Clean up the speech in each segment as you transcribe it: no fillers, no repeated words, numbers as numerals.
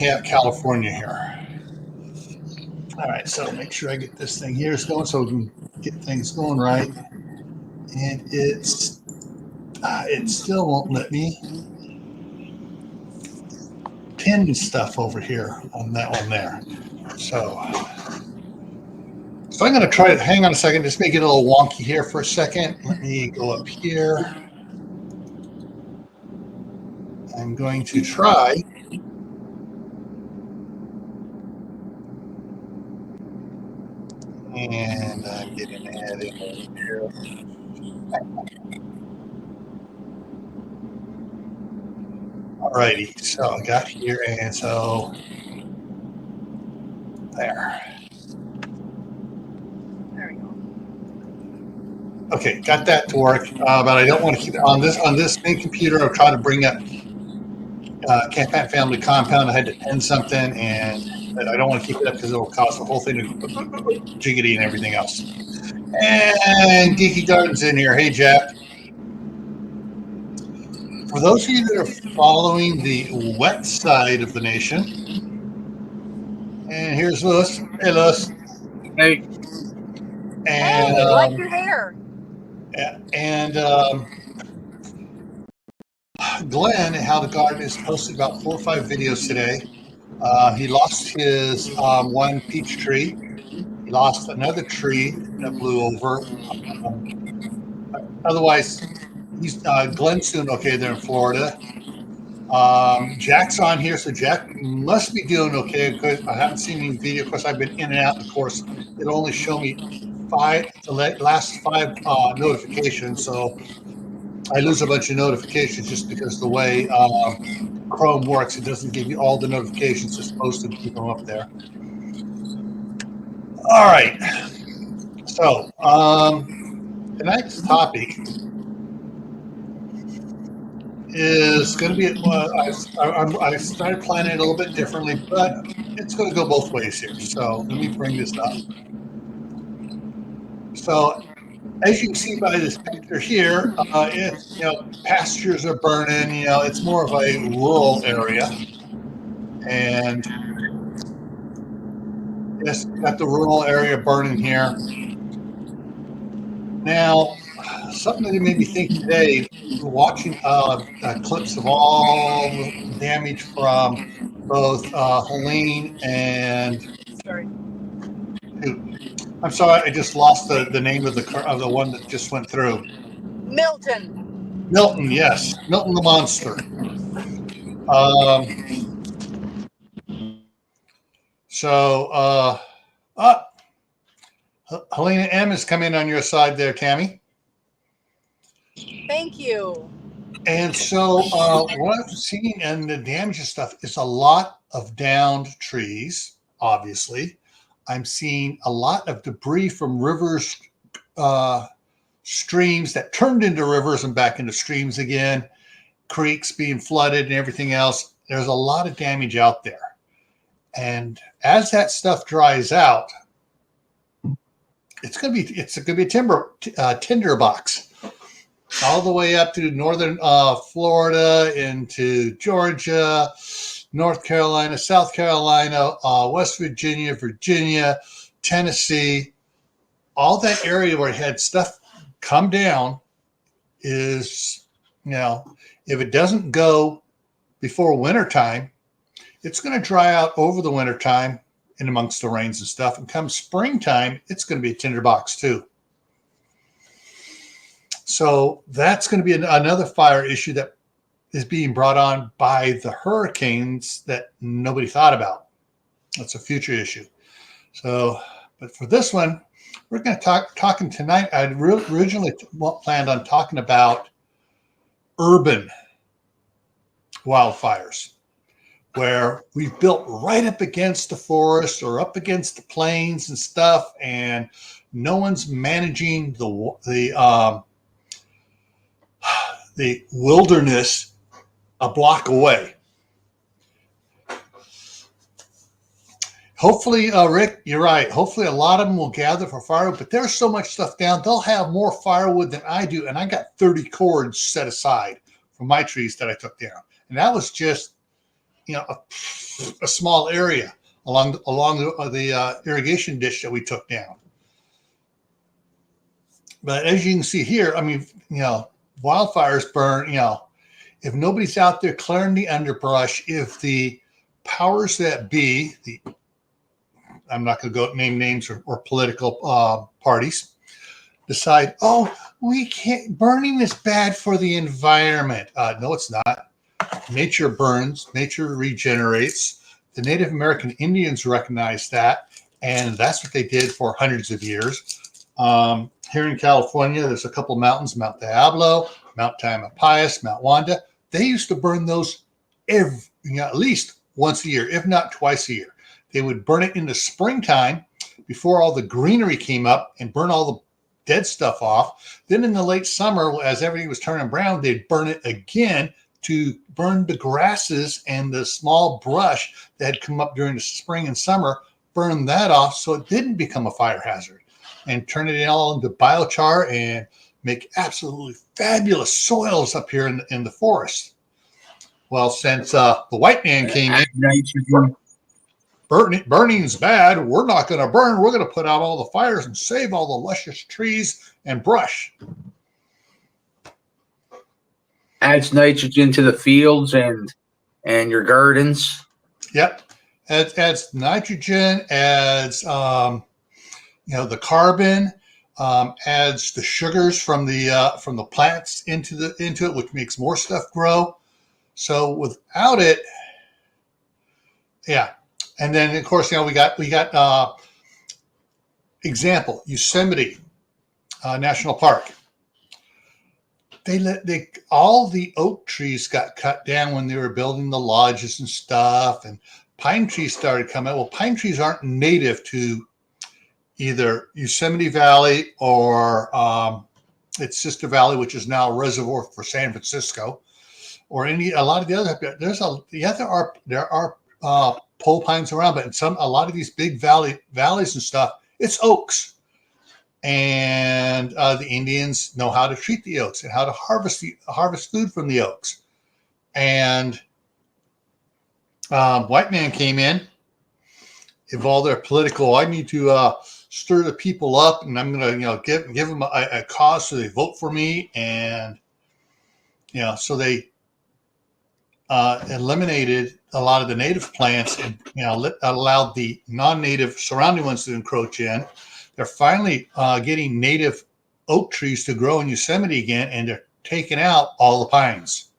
California here. All right, so make sure I get this thing here going so we can get things going right. And it still won't let me pin stuff over here on that one there. So I'm going to try it. Hang on a second. Just make it a little wonky here for a second. Let me go up here. I'm going to try. And I'm getting ahead in here. Alrighty, so I got here, and so there. There we go. Okay, got that to work, but I don't want to keep it on this main computer. I'll try to bring up Cat Family Compound. I had to pin something, but I don't want to keep it up because it will cause the whole thing to jiggity and everything else. And Geeky Garden's in here. Hey, Jack. For those of you that are following the wet side of the nation, and here's Lewis. Hey, Lewis. Hey. And I like your hair. And Glenn, How the Garden, has posted about 4 or 5 videos today. He lost his one peach tree. He lost another tree that blew over. Otherwise, he's Glenn's doing okay there in Florida. Jack's on here, so Jack must be doing okay because I haven't seen any video. Of course, I've been in and out. Of course, it'll only show me the last 5 notifications, so I lose a bunch of notifications just because the way Chrome works, it doesn't give you all the notifications it's supposed to keep them up there. All right, so tonight's topic is going to be, I started planning it a little bit differently, but it's going to go both ways here. So let me bring this up. So as you can see by this picture here, pastures are burning. It's more of a rural area, and yes, got the rural area burning here. Now, something that made me think today, watching clips of all the damage from both Helene and. Sorry. I'm sorry, I just lost the name of the one that just went through. Milton, yes. Milton the monster. Helena M is coming on your side there, Tammy. Thank you. And so what I've seen and the damage and stuff is a lot of downed trees, obviously. I'm seeing a lot of debris from rivers, streams that turned into rivers and back into streams again, creeks being flooded and everything else. There's a lot of damage out there. And as that stuff dries out, it's going to be a tinderbox all the way up to northern Florida into Georgia, North Carolina, South Carolina, West Virginia, Tennessee, all that area where it had stuff come down is, if it doesn't go before wintertime, it's going to dry out over the wintertime and amongst the rains and stuff. And come springtime, it's going to be a tinderbox too. So that's going to be another fire issue that is being brought on by the hurricanes that nobody thought about. That's a future issue. So, but for this one, we're going to talking tonight. I originally planned on talking about urban wildfires, where we've built right up against the forest or up against the plains and stuff, and no one's managing the wilderness a block away. Hopefully, Rick, you're right. Hopefully a lot of them will gather for firewood, but there's so much stuff down. They'll have more firewood than I do, and I got 30 cords set aside for my trees that I took down. And that was just, a small area along the irrigation ditch that we took down. But as you can see here, I mean, wildfires burn, if nobody's out there clearing the underbrush, if the powers that be, I'm not going to go name names or political parties, decide, oh, we can't, burning is bad for the environment. No, it's not. Nature burns, nature regenerates. The Native American Indians recognize that, and that's what they did for hundreds of years. Here in California, there's a couple of mountains, Mount Diablo, Mount Tamalpais, Mount Wanda. They used to burn those at least once a year, if not twice a year. They would burn it in the springtime before all the greenery came up and burn all the dead stuff off. Then in the late summer, as everything was turning brown, they'd burn it again to burn the grasses and the small brush that had come up during the spring and summer, burn that off so it didn't become a fire hazard, and turn it all into biochar and make absolutely fabulous soils up here in the forest. Well, since the white man came in, burning's bad, we're not going to burn. We're going to put out all the fires and save all the luscious trees and brush. Adds nitrogen to the fields and your gardens. Yep, adds nitrogen, adds the carbon, adds the sugars from the plants into it, which makes more stuff grow. So without it, yeah. And then of course, we got example, Yosemite National Park. All the oak trees got cut down when they were building the lodges and stuff, and pine trees started coming. Well, pine trees aren't native to either Yosemite Valley or its sister valley, which is now a reservoir for San Francisco, or a lot of the other. There are pole pines around, but a lot of these big valleys and stuff, it's oaks. And the Indians know how to treat the oaks and how to harvest food from the oaks. And white man came in, evolved their political. I need to stir the people up, and I'm going to give them a cause so they vote for me. And so they eliminated a lot of the native plants and allowed the non-native surrounding ones to encroach in. They're finally getting native oak trees to grow in Yosemite again, and they're taking out all the pines.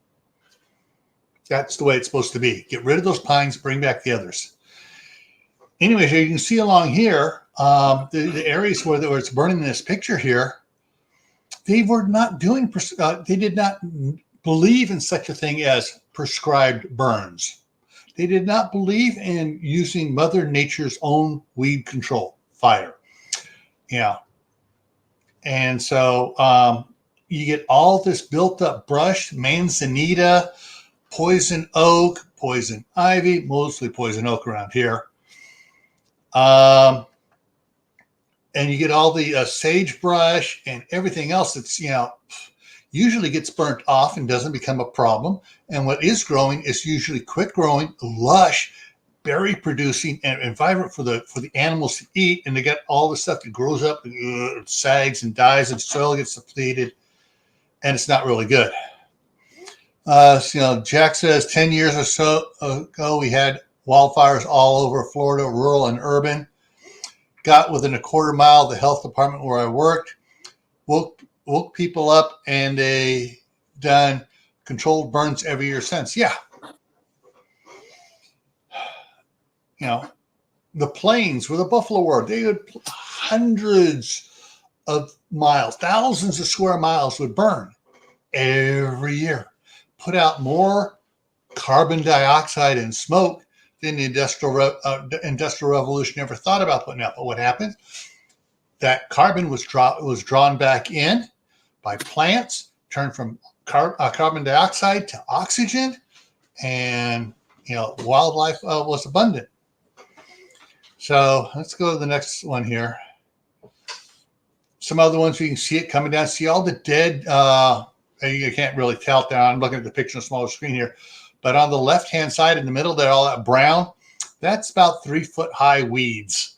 That's the way it's supposed to be. Get rid of those pines, bring back the others. Anyway, here you can see along here, the areas where it's burning in this picture here, they were not doing, they did not believe in such a thing as prescribed burns. They did not believe in using Mother Nature's own weed control, fire. Yeah. And so you get all this built up brush, manzanita, poison oak, poison ivy, mostly poison oak around here. And you get all the sagebrush and everything else that's, usually gets burnt off and doesn't become a problem. And what is growing is usually quick growing, lush, berry producing, and vibrant for the animals to eat. And they got all the stuff that grows up and sags and dies, and soil gets depleted, and it's not really good. Jack says 10 years or so ago, we had wildfires all over Florida, rural and urban. Got within a quarter mile of the health department where I worked, woke people up, and they done controlled burns every year since. Yeah. The plains where the buffalo were, they would hundreds of miles, thousands of square miles would burn every year, put out more carbon dioxide and smoke than the industrial revolution ever thought about putting out. But what happened? That carbon was drawn back in by plants, turned from carbon dioxide to oxygen, and wildlife was abundant. So let's go to the next one here. Some other ones you can see it coming down. See all the dead. You can't really tell it down. I'm looking at the picture on a smaller screen here, But on the left-hand side in the middle there, all that brown, that's about 3-foot high weeds.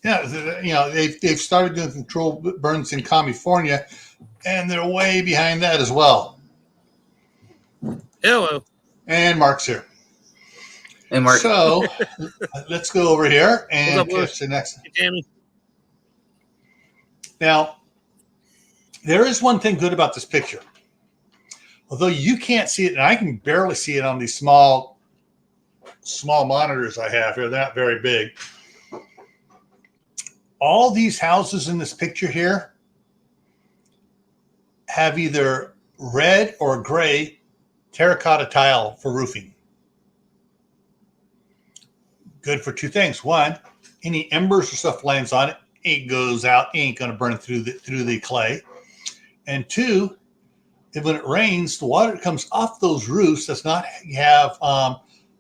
Yeah, you know, they've started doing controlled burns in California, and they're way behind that as well. Hello. And Mark's here. Hey, Mark. So let's go over here and What's up, catch the next. Hey, Tammy. Now, there is one thing good about this picture. Although you can't see it, and I can barely see it on these small monitors I have here. They're not very big. All these houses in this picture here have either red or gray terracotta tile for roofing. Good for two things. One, any embers or stuff lands on it, it goes out, it ain't going to burn through the clay. And two, if when it rains, the water that comes off those roofs does not have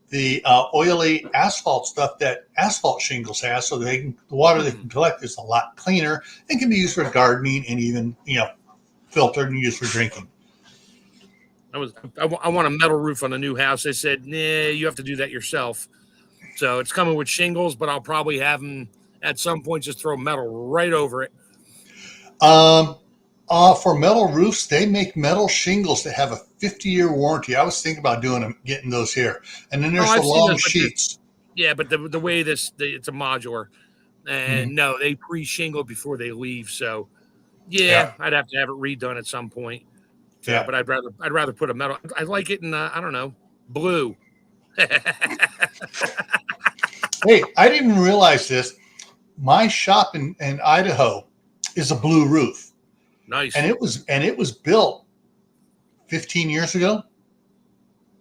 the oily asphalt stuff that asphalt shingles has, so the water they can collect is a lot cleaner and can be used for gardening and even, you know, filtered and used for drinking. I want a metal roof on a new house. They said, nah, you have to do that yourself. So it's coming with shingles, but I'll probably have them at some point just throw metal right over it. For metal roofs, they make metal shingles that have a 50-year warranty. I was thinking about getting those here. And then there's the long sheets. Yeah, but the way it's a modular. And no, they pre-shingle before they leave. So yeah, I'd have to have it redone at some point. So, yeah, but I'd rather put a metal. I like it in I don't know, blue. Hey, I didn't even realize this. My shop in Idaho is a blue roof. Nice. And it was built 15 years ago.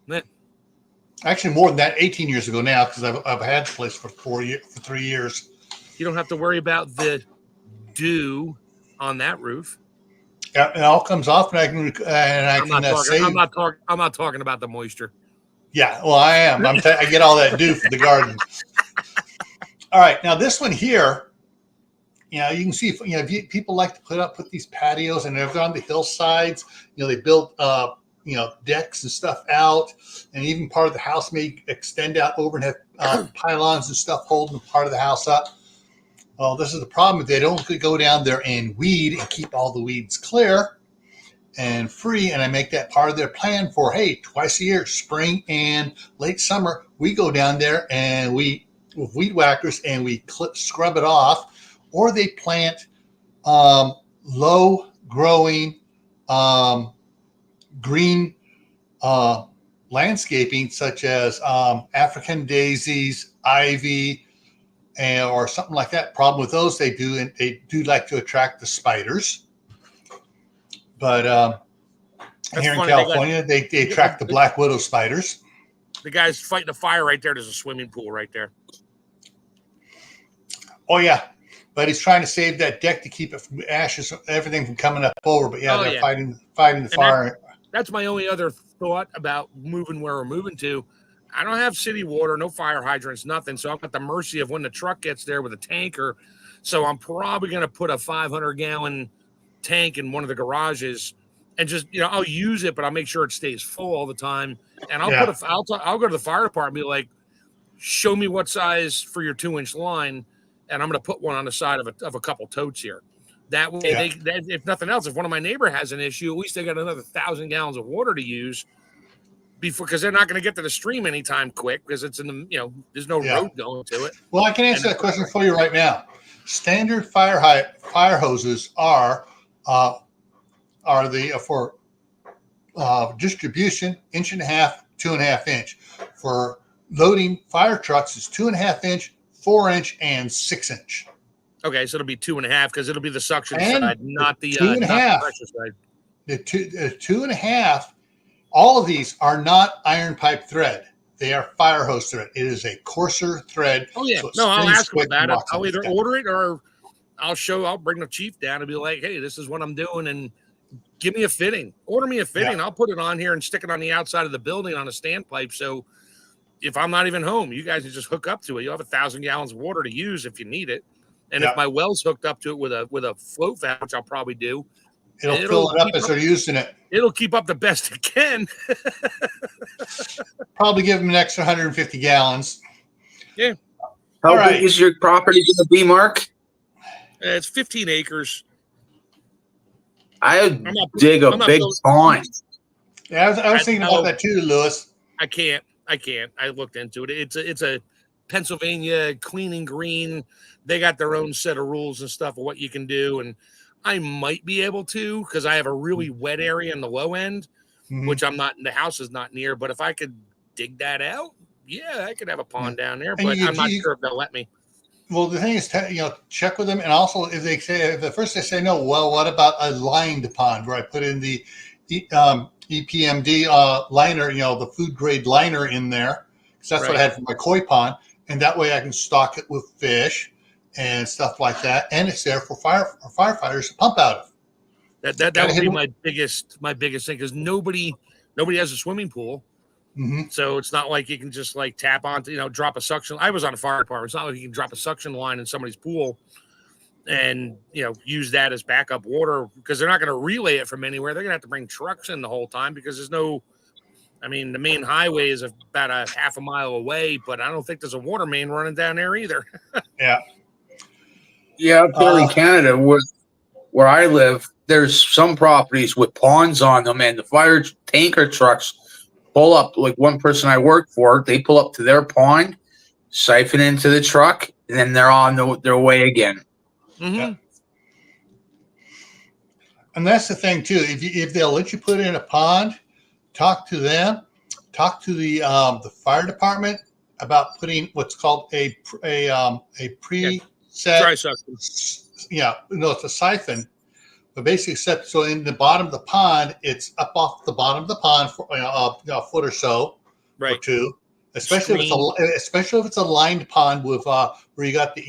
Yeah. Actually, more than that, 18 years ago now, because I've had the place for 3 years. You don't have to worry about the dew on that roof. Yeah, it all comes off, and I'm not talking about the moisture. Yeah, well, I am. I get all that dew for the garden. All right, now this one here, you know, you can see, you know, people like to put these patios, and if they're on the hillsides, you know, they build, you know, decks and stuff out, and even part of the house may extend out over and have pylons and stuff holding part of the house up. Well, this is the problem. If they don't go down there and weed and keep all the weeds clear and free, and I make that part of their plan for, hey, twice a year, spring and late summer, we go down there and with weed whackers and we scrub it off, or they plant low growing green landscaping such as African daisies, ivy, or something like that. Problem with those, they do like to attract the spiders. But here in California, they attract the black widow spiders. The guy's fighting a fire right there. There's a swimming pool right there. Oh, yeah. But he's trying to save that deck to keep it from ashes, everything from coming up over. But yeah, they're fighting the fire. That's my only other thought about moving where we're moving to. I don't have city water, no fire hydrants, nothing. So I'm at the mercy of when the truck gets there with a tanker. So I'm probably going to put a 500-gallon tank in one of the garages and just, you know, I'll use it, but I'll make sure it stays full all the time. And I'll go to the fire department and be like, show me what size for your 2-inch line. And I'm going to put one on the side of a couple totes here. That way, if nothing else, if one of my neighbor has an issue, at least they got another 1,000 gallons of water to use because they're not going to get to the stream anytime quick because it's in the, you know, there's no road going to it. Well, I can answer that question for you right now. Standard fire hoses are for distribution 1.5 inch, 2.5 inch. For loading fire trucks, it's 2.5 inch, 4 inch, and 6 inch. Okay, so it'll be 2.5 because it'll be the suction side, not the 2.5. not the pressure side. The 2.5. All of these are not iron pipe thread; they are fire hose thread. It is a coarser thread. Oh yeah, so I'll ask about that. I'll either order it or I'll bring the chief down and be like, hey, this is what I'm doing, and give me a fitting. Order me a fitting. I'll put it on here and stick it on the outside of the building on a standpipe. So if I'm not even home, you guys can just hook up to it. You'll have 1,000 gallons of water to use if you need it. And if my well's hooked up to it with a float valve, which I'll probably do, it'll fill it up as they're using it. It'll keep up the best it can. Probably give them an extra 150 gallons. Yeah. How big is your property going to be, Mark? It's 15 acres. I would dig a big pond. Yeah, I was thinking about that too, Lewis. I can't. I looked into it. It's a Pennsylvania clean and green. They got their own set of rules and stuff of what you can do, and I might be able to because I have a really wet area in the low end, which I'm not. The house is not near. But if I could dig that out, yeah, I could have a pond down there. But I'm not sure if they'll let me. Well, the thing is, check with them, and also if they say the first they say no, well, what about a lined pond where I put in the EPMD liner, the food grade liner in there, because that's what I had for my koi pond, and that way I can stock it with fish and stuff like that, and it's there for firefighters to pump out of. That would be my biggest thing because nobody has a swimming pool. So it's not like you can just like tap onto, drop a suction. I was on a fire department. It's not like you can drop a suction line in somebody's pool and, use that as backup water because they're not going to relay it from anywhere. They're going to have to bring trucks in the whole time because the main highway is about a half a mile away, but I don't think there's a water main running down there either. Yeah. Up here in Canada, where I live, there's some properties with ponds on them and the fire tanker trucks pull up. Like one person I work for, they pull up to their pond, siphon into the truck, and then they're on their way again. Yeah. And that's the thing too. If they'll let you put it in a pond, talk to them. Talk to the fire department about putting what's called a preset dry suction. Yeah, it's a siphon. But basically, so in the bottom of the pond, it's up off the bottom of the pond for a foot or so, or two. Especially if it's a lined pond with where you got the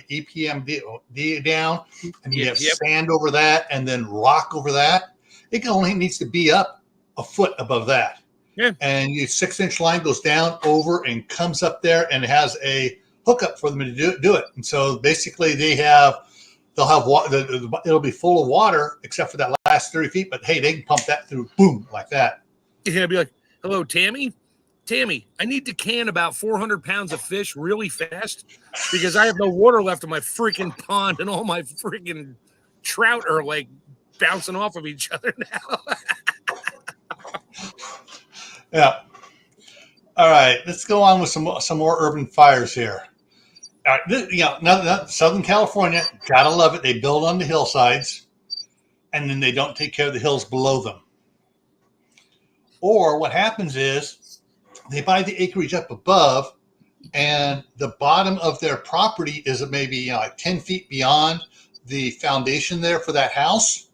EPMD down, and you have sand over that, and then rock over that. It only needs to be up a foot above that. Yeah. And your 6-inch line goes down over and comes up there, and it has a hookup for them to do it. And so basically, they'll have water. It'll be full of water except for that last 30 feet. But hey, they can pump that through, boom, like that. You're gonna be like, "Hello, Tammy. Tammy, I need to can about 400 pounds of fish really fast because I have no water left in my freaking pond and all my freaking trout are like bouncing off of each other now." Yeah. All right, let's go on with some more urban fires here. Southern California, gotta love it. They build on the hillsides, and then they don't take care of the hills below them. Or what happens is they buy the acreage up above, and the bottom of their property is maybe like 10 feet beyond the foundation there for that house,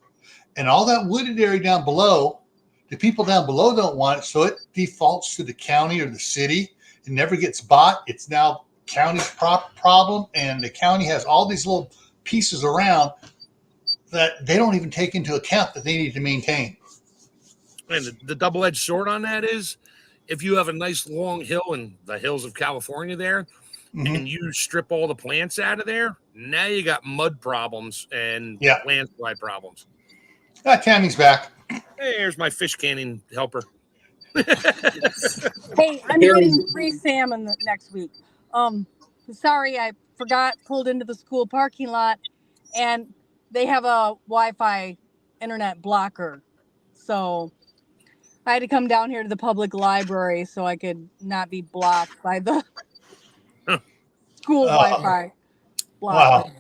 and all that wooded area down below. The people down below don't want it, so it defaults to the county or the city. It never gets bought. It's now county's problem, and the county has all these little pieces around that they don't even take into account that they need to maintain. And the double-edged sword on that is if you have a nice long hill in the hills of California there, and you strip all the plants out of there, now you got mud problems and landslide problems. Tammy's back. Hey, here's my fish canning helper. Hey, I'm getting free salmon next week. Sorry, I forgot, pulled into the school parking lot, and they have a Wi-Fi internet blocker. So I had to come down here to the public library so I could not be blocked by the school Wi-Fi blocker. Wow.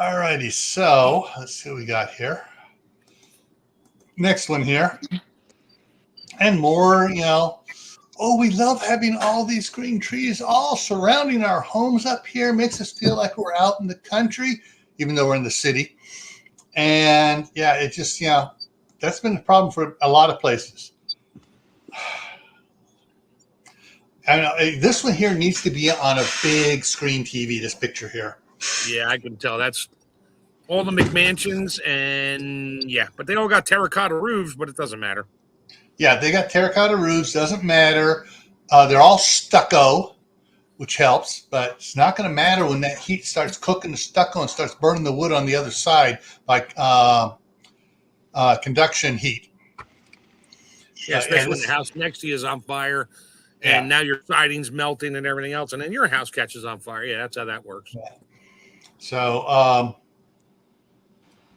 All righty, so let's see what we got here. Next one here. And more, we love having all these green trees all surrounding our homes up here. Makes us feel like we're out in the country, even though we're in the city. And it just, that's been the problem for a lot of places. I know this one here needs to be on a big screen TV, this picture here. Yeah, I can tell. That's all the McMansions, and but they all got terracotta roofs, but it doesn't matter. Yeah, they got terracotta roofs, doesn't matter. They're all stucco. which helps, but it's not going to matter when that heat starts cooking the stucco and starts burning the wood on the other side by conduction heat. Yeah, especially when this, the house next to you is on fire, Yeah. and now your siding's melting and everything else, and then your house catches on fire. Yeah, that's how that works. Yeah. So,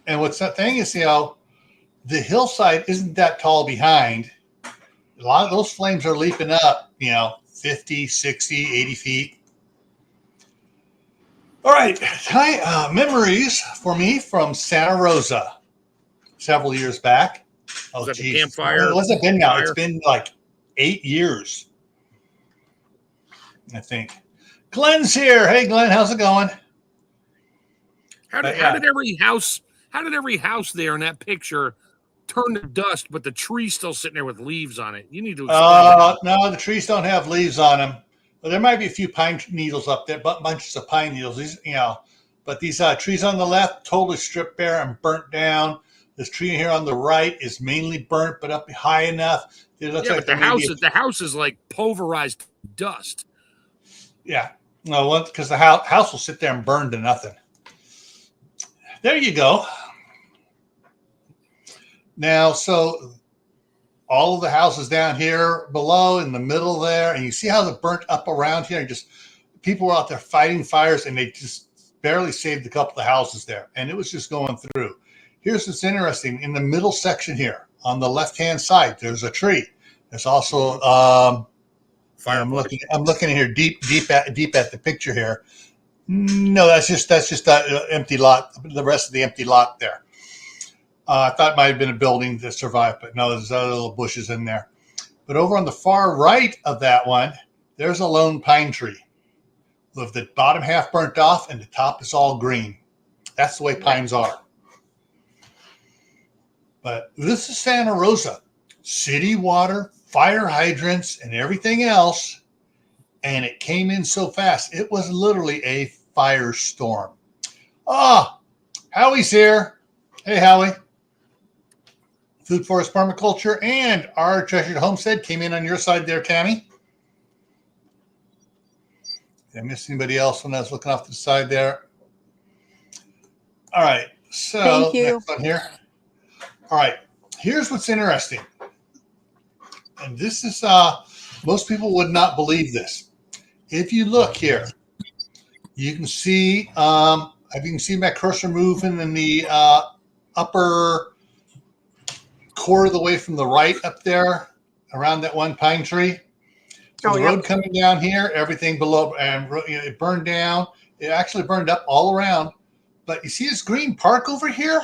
and what's that thing is, the hillside isn't that tall behind. A lot of those flames are leaping up, 50, 60, 80 feet. All right. Memories for me from Santa Rosa several years back. Oh, Was that the geez. campfire? What's it been now? Fire? It's been like 8 years, I think. Glenn's here. Hey, Glenn, how's it going? How did every house there in that picture turn to dust, but the tree's still sitting there with leaves on it? You need to explain that. No, the trees don't have leaves on them. Well, there might be a few pine needles up there, but bunches of pine needles. But these trees on the left totally stripped bare and burnt down. This tree here on the right is mainly burnt, but up high enough. It looks like the house is like pulverized dust. Yeah, no, because the house will sit there and burn to nothing. There you go. Now, so all of the houses down here below in the middle there, and you see how they're burnt up around here. People were out there fighting fires, and they just barely saved a couple of the houses there, and it was just going through. Here's what's interesting: in the middle section here, on the left-hand side, there's a tree. There's also fire. I'm looking here deep at the picture here. No, that's just that empty lot. The rest of the empty lot there. I thought it might have been a building that survived, but no, there's other little bushes in there. But over on the far right of that one, there's a lone pine tree with the bottom half burnt off and the top is all green. That's the way pines are. But this is Santa Rosa. City water, fire hydrants, and everything else. And it came in so fast. It was literally a firestorm. Howie's here. Hey, Howie. Food Forest Permaculture and our Treasured Homestead came in on your side there, Tammy. Did I miss anybody else when I was looking off to the side there? All right. So thank you. Next one here. All right. Here's what's interesting. And this is most people would not believe this. If you look here, you can see my cursor moving in the upper quarter of the way from the right up there around that one pine tree. So the road coming down here, everything below, and it burned down. It actually burned up all around. But you see this green park over here?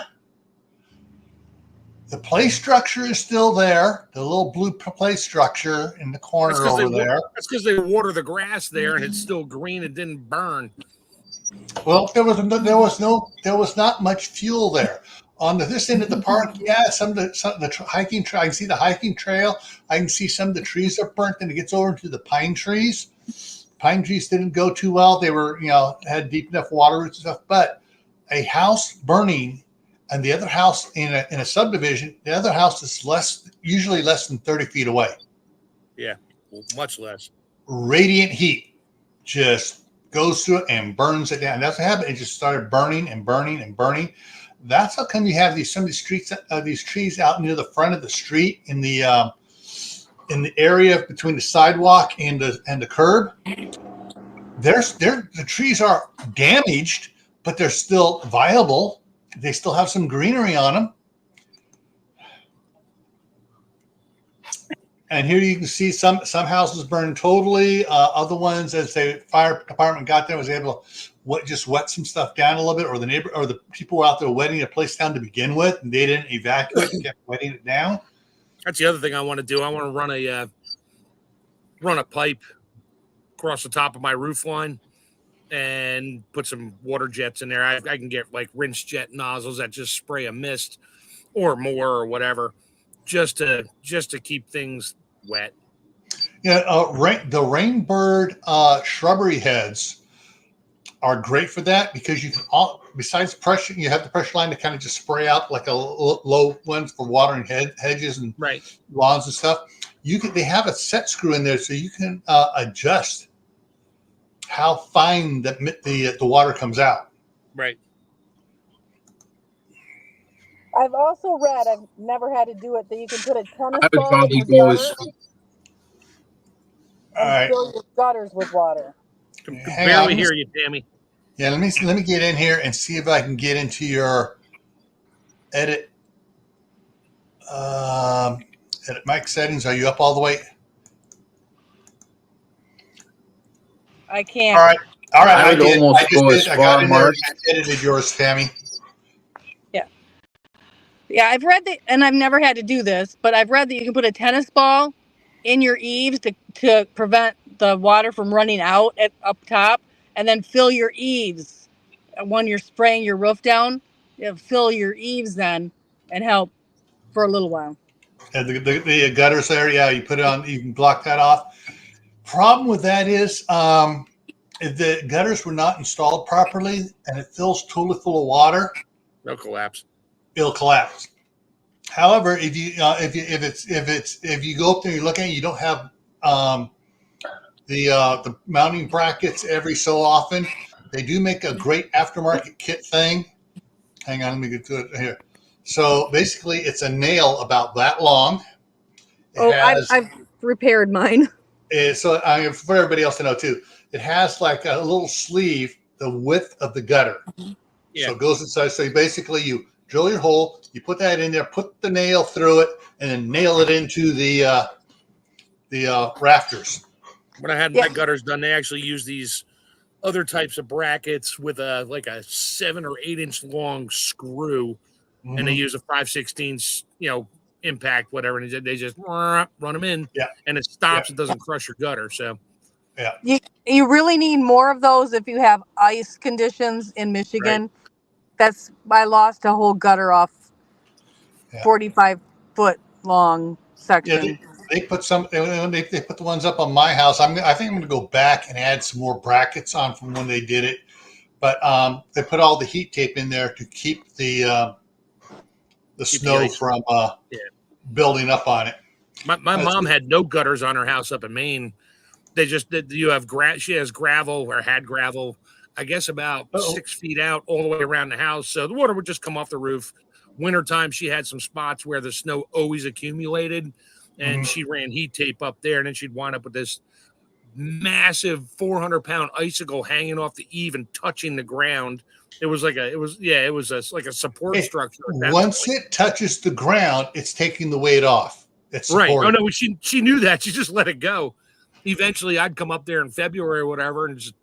The play structure is still there. The little blue play structure in the corner over there. That's because they water the grass there, and it's still green. It didn't burn. Well, there was not much fuel there. On this end of the park, some of the hiking trail. I can see the hiking trail. I can see some of the trees are burnt, and it gets over into the pine trees. Pine trees didn't go too well. They were, had deep enough water roots and stuff. But a house burning, and the other house in a subdivision, the other house is usually less than 30 feet away. Yeah, much less. Radiant heat just goes through it and burns it down. That's what happened. It just started burning and burning and burning. That's how come you have some of these trees out near the front of the street in the area between the sidewalk and the curb. The trees are damaged, but they're still viable. They still have some greenery on them. And here you can see some houses burned totally. Other ones, as the fire department got there, was able to just wet some stuff down a little bit, or the people were out there wetting a place down to begin with, and they didn't evacuate and kept wetting it down. That's the other thing I want to do. I want to run a pipe across the top of my roof line and put some water jets in there. I can get like rinse jet nozzles that just spray a mist or more or whatever, just to keep things wet. Yeah, the rainbird shrubbery heads are great for that, because you can besides pressure, you have the pressure line to kind of just spray out like a low one for watering hedges and lawns and stuff. They have a set screw in there, so you can adjust how fine the water comes out. Right. I've also read, I've never had to do it, that you can put a tennis I would ball in probably your go gutter as All and right, fill your gutters with water. Can hang on. barely hear you, Tammy. Yeah, let me get in here and see if I can get into your edit. Edit mic settings. Are you up all the way? I can't. All right. All right. I would almost go as I got far, in there. Mark. I edited yours, Tammy. Yeah, I've read that, and I've never had to do this, but I've read that you can put a tennis ball in your eaves to prevent the water from running out up top, and then fill your eaves when you're spraying your roof down. Fill your eaves then and help for a little while. And the gutters there. Yeah, you put it on. You can block that off. Problem with that is if the gutters were not installed properly and it fills totally full of water, No collapse. it'll collapse. However, if you go up there and you look at it, you don't have the mounting brackets every so often. They do make a great aftermarket kit thing. Hang on, let me get to it here. So basically, it's a nail about that long. I've repaired mine. So for everybody else to know too, it has like a little sleeve the width of the gutter. Yeah. So it goes inside. So you drill your hole, you put that in there, put the nail through it, and then nail it into the rafters. When I had my gutters done, they actually use these other types of brackets with a 7 or 8 inch long screw, and they use a 5/16, impact, whatever, and they just run them in, and it stops. It doesn't crush your gutter. So you really need more of those if you have ice conditions in Michigan. Right. I lost a whole gutter off 45-foot long section. Yeah, they put some. They put the ones up on my house. I think I'm going to go back and add some more brackets on from when they did it. But they put all the heat tape in there to keep the snow from building up on it. My mom had no gutters on her house up in Maine. She has gravel or had gravel, I guess about 6 feet out all the way around the house. So the water would just come off the roof. Wintertime, she had some spots where the snow always accumulated, and she ran heat tape up there, and then she'd wind up with this massive 400-pound icicle hanging off the eave and touching the ground. It was like a support structure. Once it touches the ground, it's taking the weight off. It's right. supported. Oh no, she knew that. She just let it go. Eventually, I'd come up there in February or whatever and just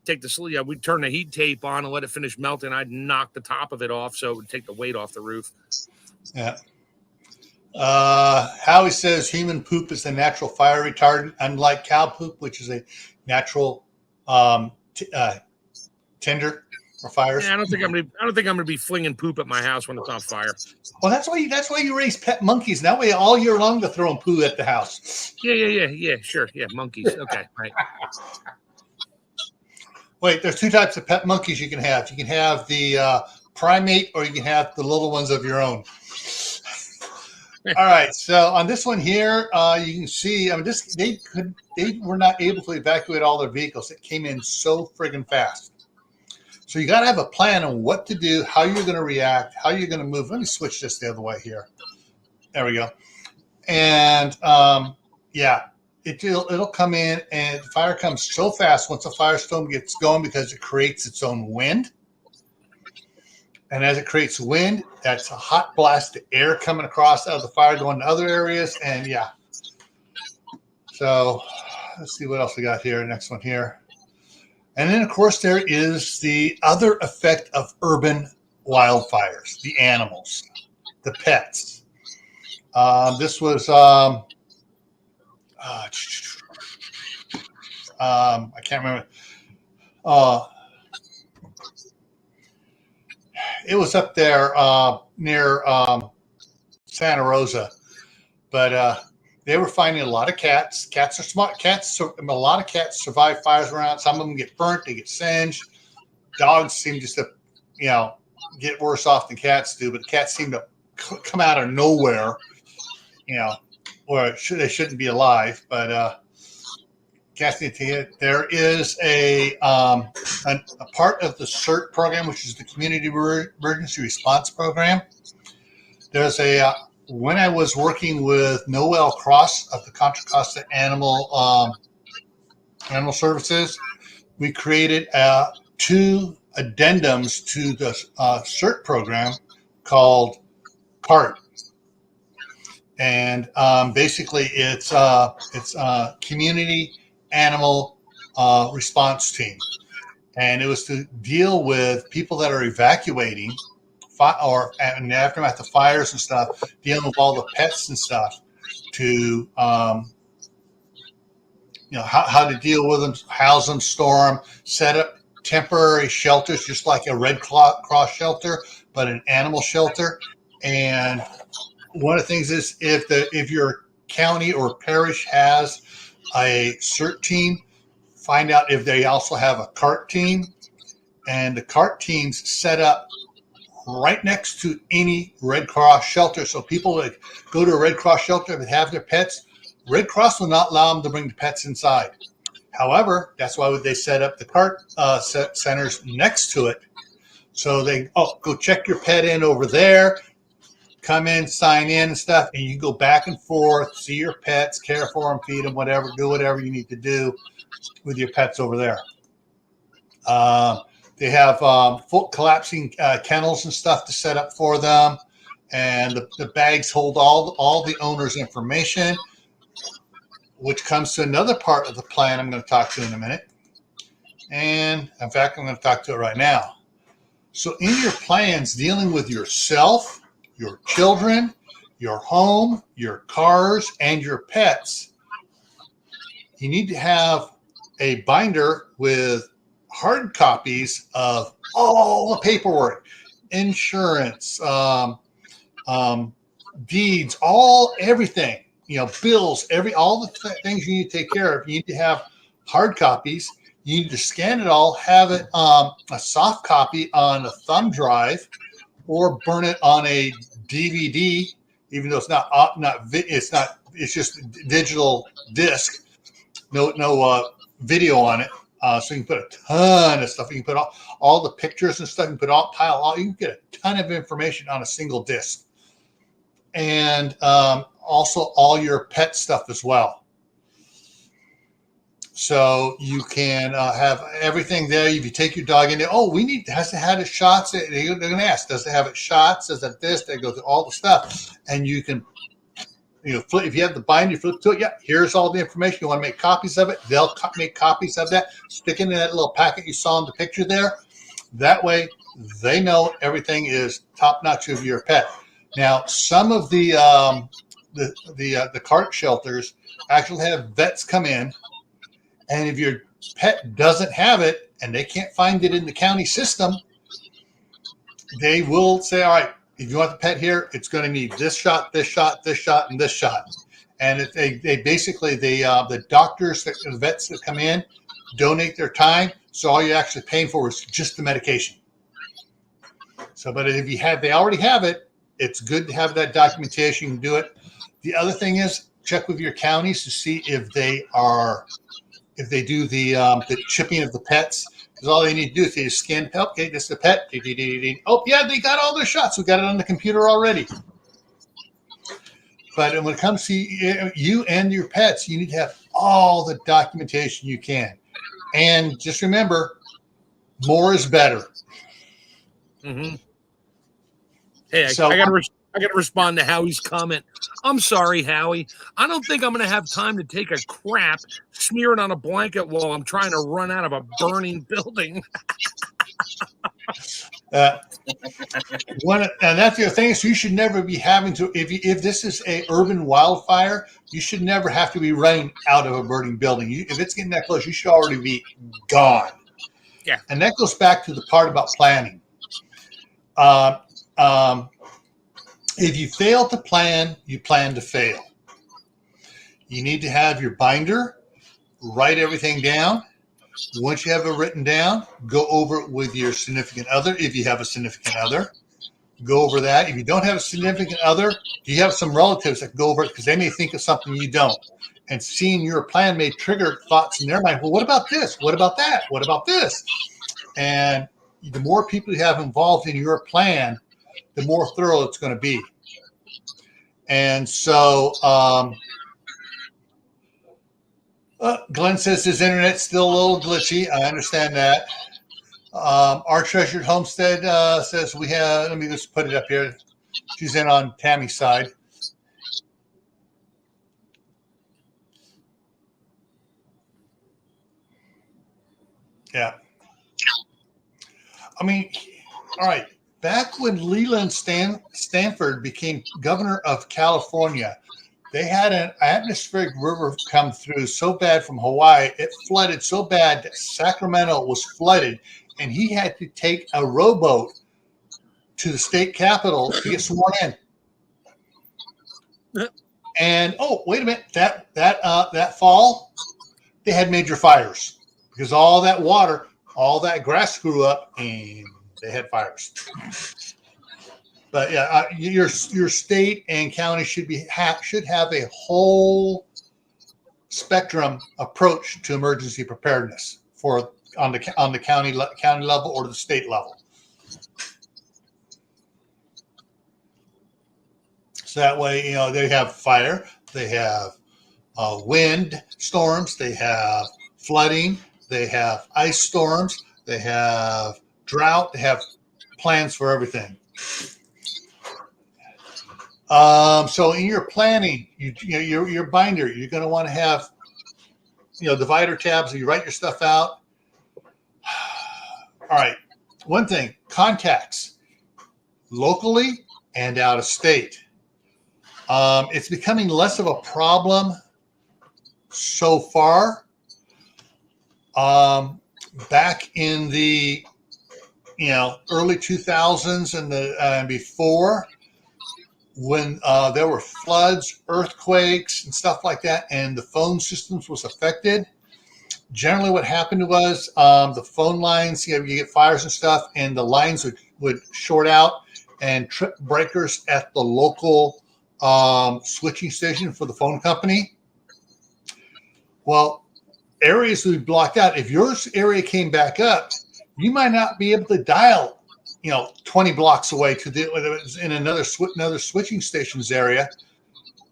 take the sleeve. We'd turn the heat tape on and let it finish melting. I'd knock the top of it off so it would take the weight off the roof. Yeah. Howie says human poop is a natural fire retardant, unlike cow poop, which is a natural tinder for fires. Yeah, I don't think I'm gonna be flinging poop at my house when it's on fire. Well, that's why you raise pet monkeys. That way, all year long, they're throwing poo at the house. Yeah, sure. Yeah, monkeys. Okay, right. Wait, there's 2 types of pet monkeys you can have. You can have the primate, or you can have the little ones of your own. All right, so on this one here, you can see. They were not able to evacuate all their vehicles. It came in so friggin' fast. So you got to have a plan on what to do, how you're going to react, how you're going to move. Let me switch this the other way here. There we go. And it'll come in, and the fire comes so fast once a firestorm gets going because it creates its own wind. And as it creates wind, that's a hot blast of air coming across out of the fire going to other areas. And so let's see what else we got here. Next one here. And then, of course, there is the other effect of urban wildfires, the animals, the pets. This was, I can't remember. It was up there near Santa Rosa, but they were finding a lot of cats. Cats are smart. A lot of cats survive fires around. Some of them get burnt. They get singed. Dogs seem just to, get worse off than cats do. But cats seem to come out of nowhere, or they shouldn't be alive. But Cassie, there is a part of the CERT program, which is the Community Emergency Response Program. There's when I was working with Noel Cross of the Contra Costa Animal Services, we created 2 addendums to the CERT program called CART. And basically it's Community Animal Response Team. And it was to deal with people that are evacuating or in the aftermath of fires and stuff, dealing with all the pets and stuff to, how to deal with them, house them, store them, set up temporary shelters, just like a Red Cross shelter, but an animal shelter. And one of the things is if your county or parish has a CERT team, find out if they also have a CART team. And the CART teams set up right next to any Red Cross shelter. So people that go to a Red Cross shelter and have their pets, Red Cross will not allow them to bring the pets inside. However, that's why they set up the CART centers next to it. So they, go check your pet in over there, come in, sign in and stuff, and you go back and forth, see your pets, care for them, feed them, whatever, do whatever you need to do with your pets over there. They have full collapsing kennels and stuff to set up for them, and the bags hold all the owner's information, which comes to another part of the plan I'm going to talk to in a minute. And in fact, I'm going to talk to it right now. So in your plans dealing with yourself, your children, your home, your cars, and your pets, you need to have a binder with hard copies of all the paperwork, insurance, deeds, everything, bills, all the things you need to take care of. You need to have hard copies. You need to scan it all, have it a soft copy on a thumb drive, or burn it on a DVD, even though it's just digital disc, no video on it. So you can put a ton of stuff. You can put all the pictures and stuff. You can put you can get a ton of information on a single disc, and also all your pet stuff as well. So you can have everything there. If you take your dog in there, has to have its shots. They're going to ask, does it have its shots? Does it this? They go through all the stuff, and you can, flip. If you have the binder, you flip to it. Yeah, here's all the information. You want to make copies of it? They'll make copies of that. Stick it in that little packet you saw in the picture there. That way, they know everything is top notch of your pet. Now, some of the CART shelters actually have vets come in. And if your pet doesn't have it and they can't find it in the county system, they will say, all right, if you want the pet here, it's going to need this shot, this shot, this shot, and this shot. And the doctors, the vets that come in, donate their time. So all you're actually paying for is just the medication. So, but if they already have it, it's good to have that documentation. You can do it. The other thing is check with your counties to see if they do the chipping of the pets, because all they need to do is they just scan, okay, this is the pet. Oh, yeah, they got all their shots. We got it on the computer already. But when it comes to you and your pets, you need to have all the documentation you can. And just remember, more is better. Mm-hmm. Hey, I got to respond to Howie's comment. I'm sorry, Howie. I don't think I'm going to have time to take a crap, smear it on a blanket while I'm trying to run out of a burning building. And that's the other thing. So you should never be having to, if this is a urban wildfire, you should never have to be running out of a burning building. If it's getting that close, you should already be gone. Yeah. And that goes back to the part about planning. If you fail to plan, you plan to fail. You need to have your binder, write everything down. Once you have it written down, go over it with your significant other. If you have a significant other, go over that. If you don't have a significant other, you have some relatives that go over it because they may think of something you don't. and seeing your plan may trigger thoughts in their mind. Well, what about this? What about that? What about this? And the more people you have involved in your plan, the more thorough it's going to be. And so Glenn says his internet's still a little glitchy. I understand that. Our Treasured Homestead says we have, let me just put it up here. She's in on Tammy's side. Yeah. I mean, all right. Back when Leland Stanford became governor of California, they had an atmospheric river come through so bad from Hawaii, it flooded so bad that Sacramento was flooded, and he had to take a rowboat to the state capitol to get sworn in. And oh, wait a minute, that fall, they had major fires because all that water, all that grass grew up, and they had fires. But yeah, your state and county should have a whole spectrum approach to emergency preparedness on the county level or the state level. So that way, they have fire, they have wind storms, they have flooding, they have ice storms, they have drought, they have plans for everything. So in your planning, your binder, you're going to want to have, divider tabs. So you write your stuff out. All right. One thing, contacts locally and out of state. It's becoming less of a problem so far. Back in the, early 2000s and before, when there were floods, earthquakes, and stuff like that, and the phone systems was affected, generally what happened was the phone lines, you get fires and stuff, and the lines would short out and trip breakers at the local switching station for the phone company. Well, areas would be blocked out. If your area came back up, you might not be able to dial 20 blocks away in another switching stations area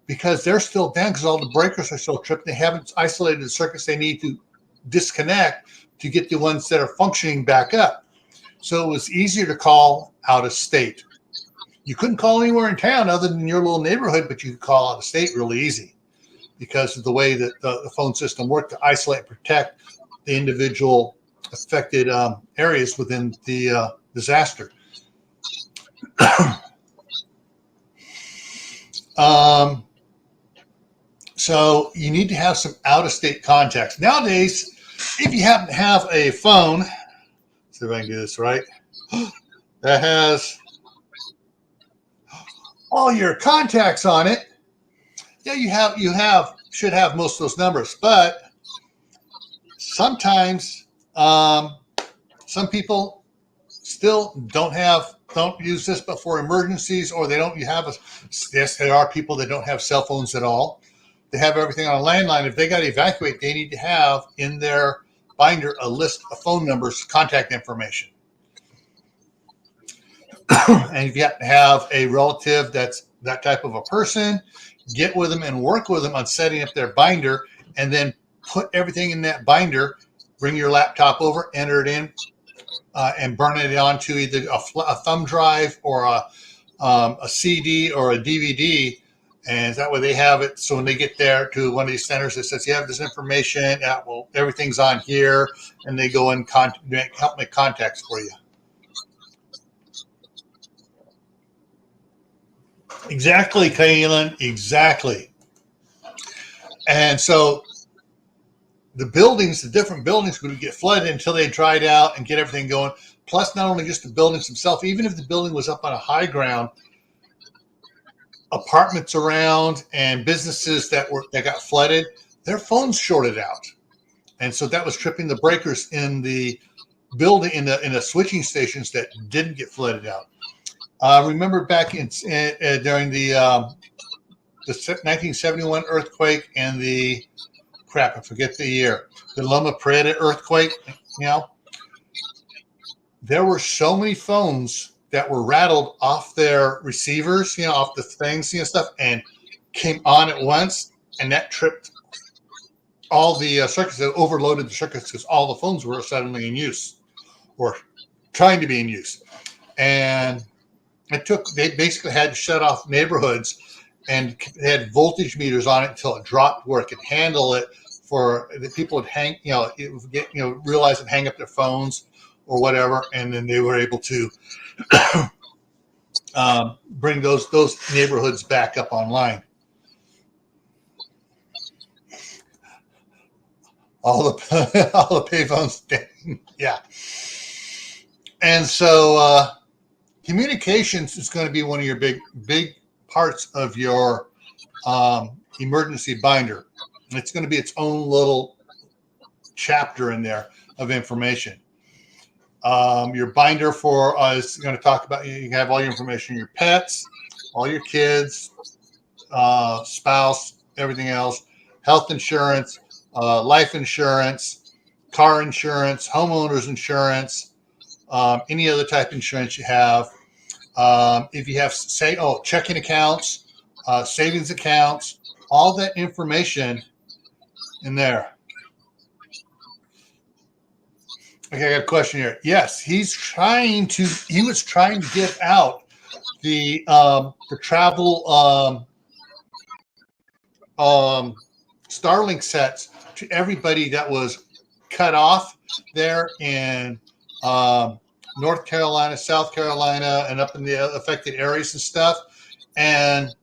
because they're still down because all the breakers are still tripped. They haven't isolated the circuits they need to disconnect to get the ones that are functioning back up. So it was easier to call out of state. You couldn't call anywhere in town other than your little neighborhood, but you could call out of state really easy because of the way that the phone system worked to isolate and protect the individual affected areas within the disaster. So you need to have some out-of-state contacts. Nowadays, if you happen to have a phone, let's see if I can do this right, that has all your contacts on it, yeah, you should have most of those numbers, but sometimes some people still don't use this but for emergencies, or yes, there are people that don't have cell phones at all. They have everything on a landline. If they got to evacuate, they need to have in their binder a list of phone numbers, contact information. And if you have to have a relative that's that type of a person, get with them and work with them on setting up their binder, and then put everything in that binder. Bring your laptop over, enter it in, and burn it onto either a thumb drive or a CD or a DVD. And that way they have it. So when they get there to one of these centers that says, you have this information, well, everything's on here, and they go and make contacts for you. Exactly, Kaylin, exactly. And so the different buildings would get flooded until they dried out and get everything going. Plus, not only just the buildings themselves, even if the building was up on a high ground, apartments around and businesses that got flooded, their phones shorted out, and so that was tripping the breakers in the building in the switching stations that didn't get flooded out. Remember back during the the 1971 earthquake and the crap, I forget the year, the Loma Prieta earthquake, there were so many phones that were rattled off their receivers, off the things, stuff, and came on at once, and that tripped all the circuits. That overloaded the circuits because all the phones were suddenly in use or trying to be in use. And they basically had to shut off neighborhoods, and they had voltage meters on it until it dropped where it could handle it for the people would hang, it would get, realize and hang up their phones or whatever. And then they were able to bring those neighborhoods back up online. All the payphones, yeah. And so communications is going to be one of your big parts of your emergency binder. It's going to be its own little chapter in there of information. Your binder for is going to talk about, you have all your information, your pets, all your kids, spouse, everything else, health insurance, life insurance, car insurance, homeowners insurance, any other type of insurance you have. If you have, checking accounts, savings accounts, all that information in there. Okay, I got a question here. Yes, he was trying to get out the travel Starlink sets to everybody that was cut off there in North Carolina, South Carolina, and up in the affected areas and stuff. And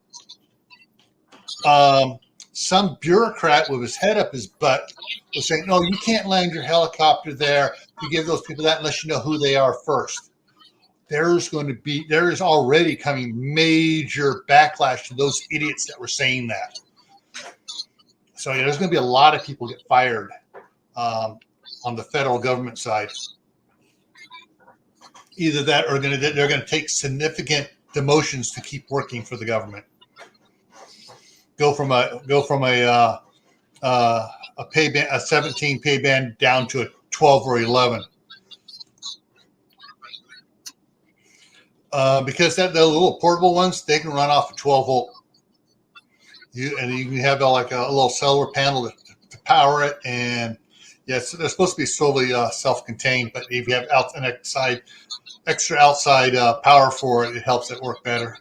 some bureaucrat with his head up his butt was saying, no, you can't land your helicopter there to give those people that unless you know who they are first. There is already coming major backlash to those idiots that were saying that. So there's going to be a lot of people get fired on the federal government side. Either that or they're going to take significant demotions to keep working for the government. Go from a pay band, a 17 pay band down to a 12 or 11. Because the little portable ones, they can run off a 12 volt. You can have like a little solar panel to power it, and yes, they're supposed to be solely self-contained. But if you have extra outside power for it, it helps it work better.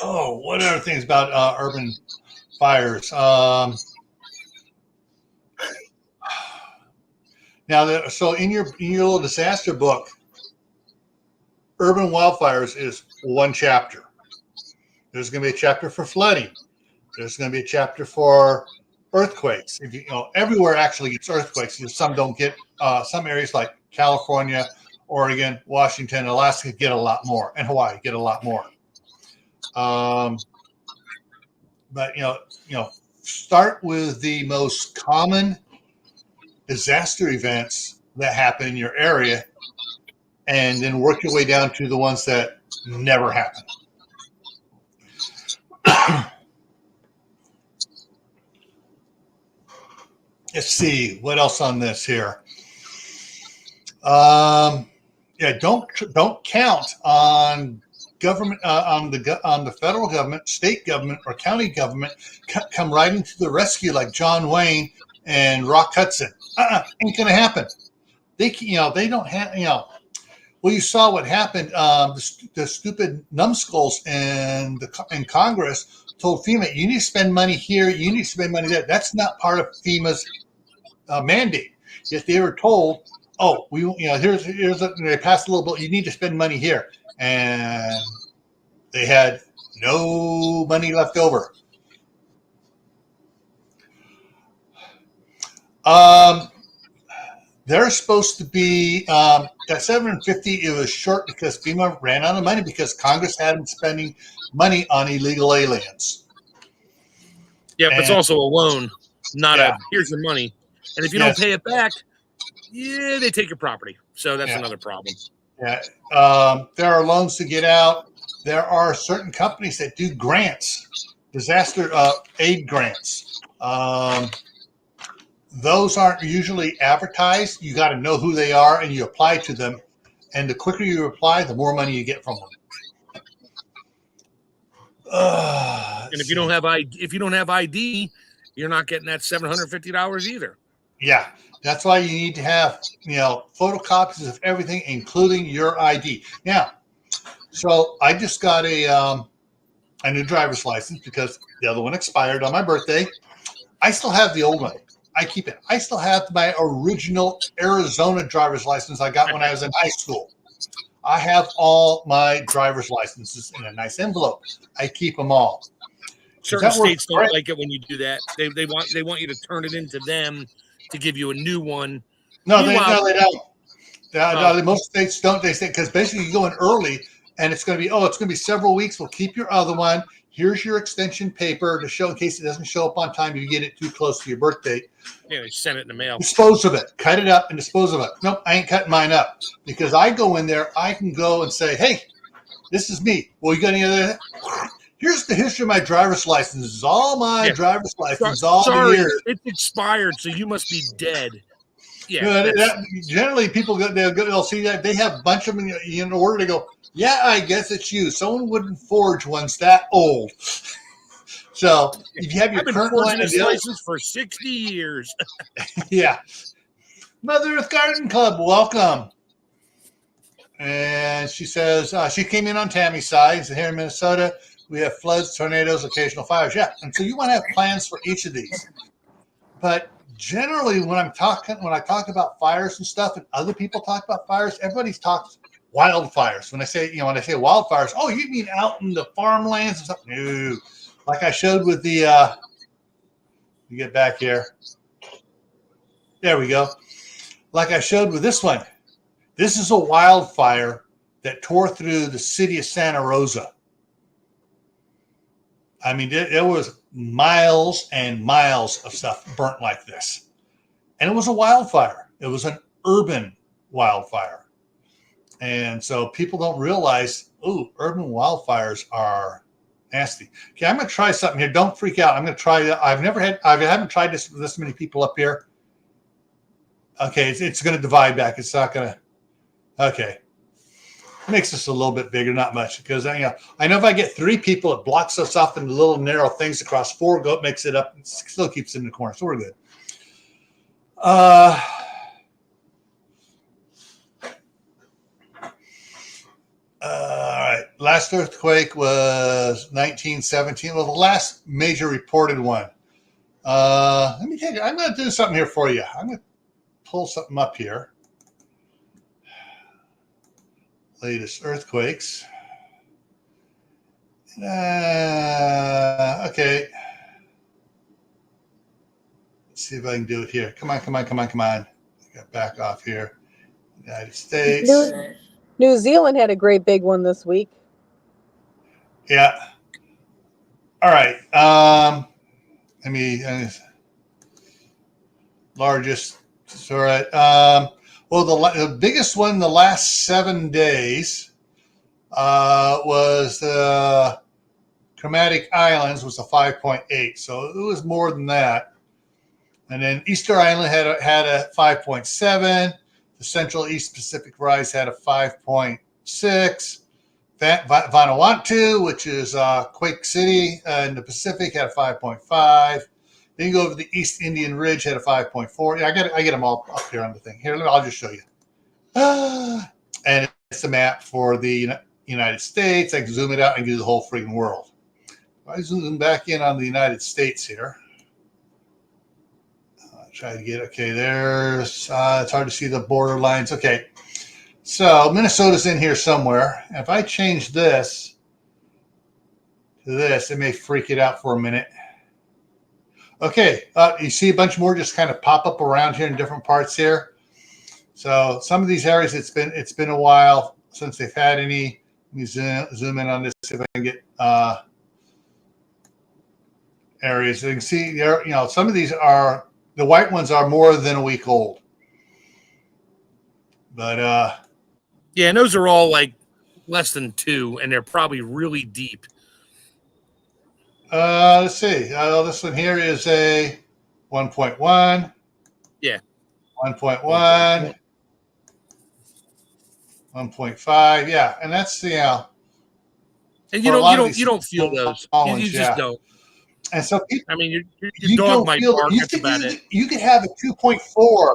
What other things about urban fires? Now, so in your little disaster book, urban wildfires is one chapter. There's going to be a chapter for flooding. There's going to be a chapter for earthquakes. Everywhere actually gets earthquakes. Some don't get. Some areas like California, Oregon, Washington, Alaska get a lot more, and Hawaii get a lot more. But start with the most common disaster events that happen in your area, and then work your way down to the ones that never happen. Let's see what else on this here. Don't count on government on the federal government, state government, or county government come riding to the rescue like John Wayne and Rock Hudson. Ain't gonna happen. They don't have Well, you saw what happened. The stupid numbskulls in Congress told FEMA, you need to spend money here, you need to spend money there. That's not part of FEMA's mandate. Yet they were told, they passed a little bill, you need to spend money here. And they had no money left over. They're supposed to be that $750. It was short because FEMA ran out of money because Congress had them spending money on illegal aliens. Yeah, but it's also a loan, not here's your money. And if you don't pay it back, they take your property. So that's another problem. Yeah. There are loans to get out. There are certain companies that do grants, disaster aid grants. Those aren't usually advertised. You got to know who they are and you apply to them. And the quicker you apply, the more money you get from them. And if you don't have ID, you're not getting that $750 either. Yeah, that's why you need to have photocopies of everything, including your ID. Now, so I just got a new driver's license because the other one expired on my birthday. I still have the old one. I keep it. I still have my original Arizona driver's license I got when I was in high school. I have all my driver's licenses in a nice envelope. I keep them all. Certain states don't like it when you do that. They want you to turn it into them to give you a new one. No, they don't. Most states don't. They say because basically you go in early and it's going to be several weeks. We'll keep your other one. Here's your extension paper to show in case it doesn't show up on time. You get it too close to your birth date. Yeah, they send it in the mail. Dispose of it. Cut it up and dispose of it. Nope, I ain't cutting mine up because I go in there. I can go and say, hey, this is me. Well, you got any other? Here's the history of my driver's license. This is all my driver's license. All the years. It's expired, so you must be dead. Yeah. Generally, people they'll see that they have a bunch of them in order to go. Yeah, I guess it's you. Someone wouldn't forge ones that old. So if you have your current one, this license for 60 years. Yeah. Mother Earth Garden Club, welcome. And she says she came in on Tammy's side. So here in Minnesota, we have floods, tornadoes, occasional fires. Yeah, and so you want to have plans for each of these. But generally, when I talk about fires and stuff, and other people talk about fires, everybody talks wildfires. When I say wildfires, oh, you mean out in the farmlands and stuff? No, like I showed with the. You get back here. There we go. Like I showed with this one. This is a wildfire that tore through the city of Santa Rosa. I mean, there was miles and miles of stuff burnt like this. And it was a wildfire. It was an urban wildfire. And so people don't realize, urban wildfires are nasty. Okay, I'm going to try something here. Don't freak out. I'm going to try. I haven't tried this with this many people up here. Okay, it's going to divide back. It's not going to. Okay. Makes this a little bit bigger, not much, because I know if I get 3 people, it blocks us off into little narrow things across 4. Makes it up, still keeps it in the corner, so we're good. All right. Last earthquake was 1917. Well, the last major reported one. I'm going to do something here for you. I'm going to pull something up here. Latest earthquakes. Okay. Let's see if I can do it here. Come on. I got back off here. United States. New Zealand had a great big one this week. Yeah. All right. Largest. All right. Well, the biggest one the last 7 days was Chromatic Islands was a 5.8, so it was more than that. And then Easter Island had a 5.7. The Central East Pacific Rise had a 5.6. Vanuatu, which is Quake City in the Pacific, had a 5.5. Then you go over the East Indian Ridge, had a 5.4. Yeah, I get them all up here on the thing. Here, I'll just show you. And it's the map for the United States. I can zoom it out and do the whole freaking world. If I zoom back in on the United States here. Try to get, okay, there's, it's hard to see the border lines. Okay, so Minnesota's in here somewhere. And if I change this to this, it may freak it out for a minute. Okay, you see a bunch more just kind of pop up around here in different parts here. So some of these areas, it's been a while since they've had any. Let me zoom in on this, see if I can get areas. So you can see there, some of these are, the white ones are more than a week old. But Yeah, and those are all like less than 2, and they're probably really deep. Let's see. This one here is a 1.1. Yeah. 1.1. 1.5. Yeah, and that's And for a lot of these you don't feel those. small You ones, just yeah. don't. And so I mean, your you dog don't might feel bark. That's about it. you could have a 2.4.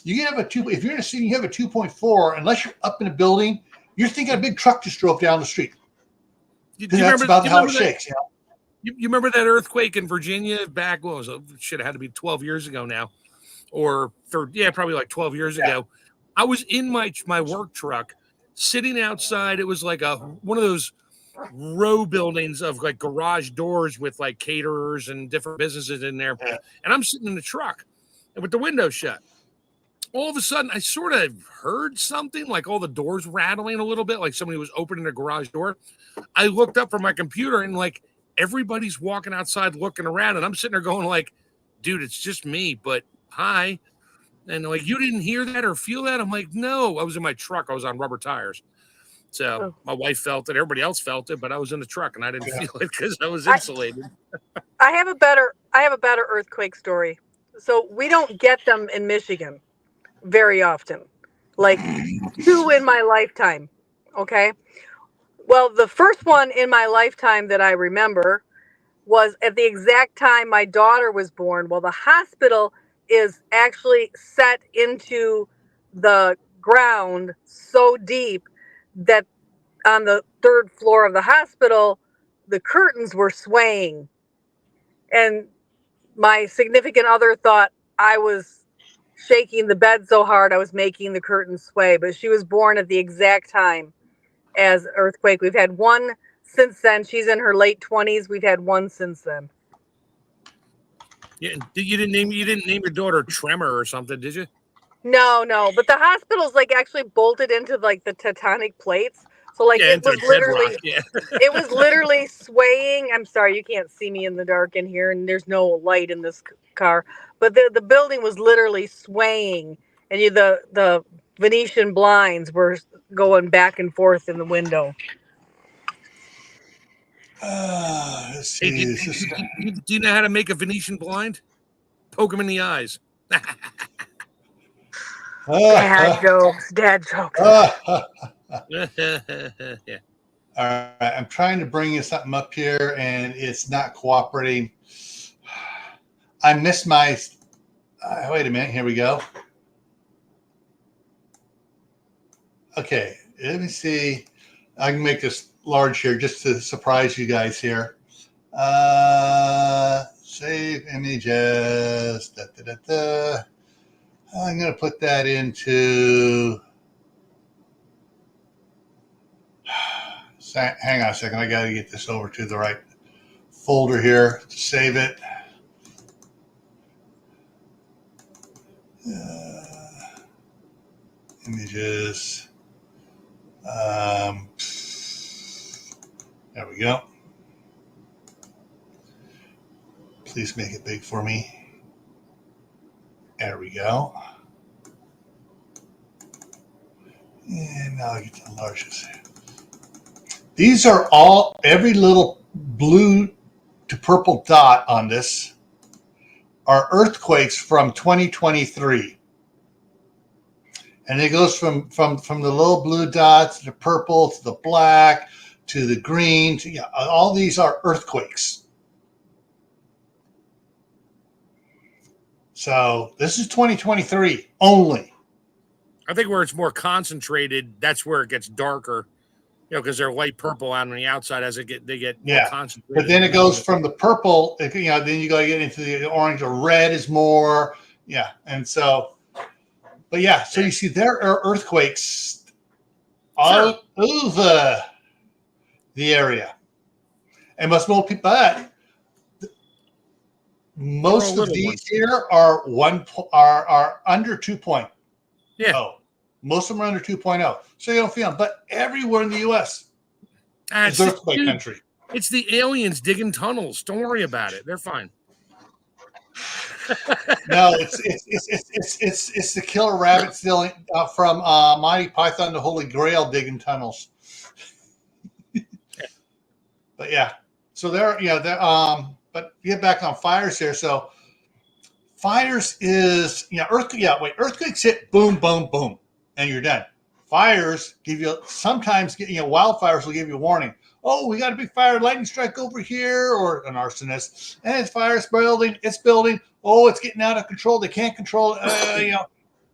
You can have a 2. If you're in a city, you have a 2.4. Unless you're up in a building, you're thinking a big truck just drove down the street. Do you That's remember? about Do you how it remember that? shakes. You remember that earthquake in Virginia back? What was it? Should have had to be 12 years ago now, or probably like 12 years ago. I was in my work truck, sitting outside. It was like one of those row buildings of like garage doors with like caterers and different businesses in there. Yeah. And I'm sitting in the truck with the window shut. All of a sudden, I sort of heard something like all the doors rattling a little bit, like somebody was opening a garage door. I looked up from my computer and like everybody's walking outside looking around, and I'm sitting there going like, dude, it's just me, but hi. And like, you didn't hear that or feel that? I'm like, no, I was in my truck. I was on rubber tires. So my wife felt it. Everybody else felt it, but I was in the truck and I didn't feel it because I was insulated. I have a better earthquake story. So we don't get them in Michigan very often. Like 2 in my lifetime. Okay? Well, the first one in my lifetime that I remember was at the exact time my daughter was born. Well, the hospital is actually set into the ground so deep that on the 3rd floor of the hospital, the curtains were swaying. And my significant other thought I was shaking the bed so hard I was making the curtains sway. But she was born at the exact time as earthquake. We've had one since then. She's in her late 20s. We've had one since then. Yeah, you didn't name your daughter Tremor or something, did you? No. But the hospital's like actually bolted into like the tectonic plates. So like it was literally it was literally swaying. I'm sorry, you can't see me in the dark in here, and there's no light in this car. But the building was literally swaying, and the Venetian blinds were going back and forth in the window. Let's see. Hey, do you know how to make a Venetian blind? Poke them in the eyes. Dad jokes. Yeah. All right, I'm trying to bring you something up here, and it's not cooperating. I missed my. Wait a minute. Here we go. Okay, let me see. I can make this large here just to surprise you guys here. Save images. I'm going to put that into. Hang on a second. I got to get this over to the right folder here to save it. Images. There we go. Please make it big for me. There we go. And now I get to enlarge this. These are all, every little blue to purple dot on this are earthquakes from 2023. And it goes from the little blue dots to the purple to the black to the green to all these are earthquakes. So this is 2023 only. I think where it's more concentrated, that's where it gets darker. Because they're light purple out on the outside as they get more concentrated. But then it goes from the purple, then you got to get into the orange or red is more, and so, but so you see there are earthquakes all over the area, and most people, but most of these here are are under 2.0. Yeah. Most of them are under 2.0, so you don't feel them. But everywhere in the U.S. is earthquake country. It's the aliens digging tunnels. Don't worry about it. They're fine. No, it's the killer rabbit stealing from Monty Python, the Holy Grail, digging tunnels. But yeah, so there, yeah, there. But get back on fires here. So fires is earthquakes hit, boom, boom, boom, and you're done. Fires give you sometimes wildfires will give you a warning. Oh, we got a big fire, lightning strike over here, or an arsonist, and it's fire building. It's building. Oh, it's getting out of control. They can't control it.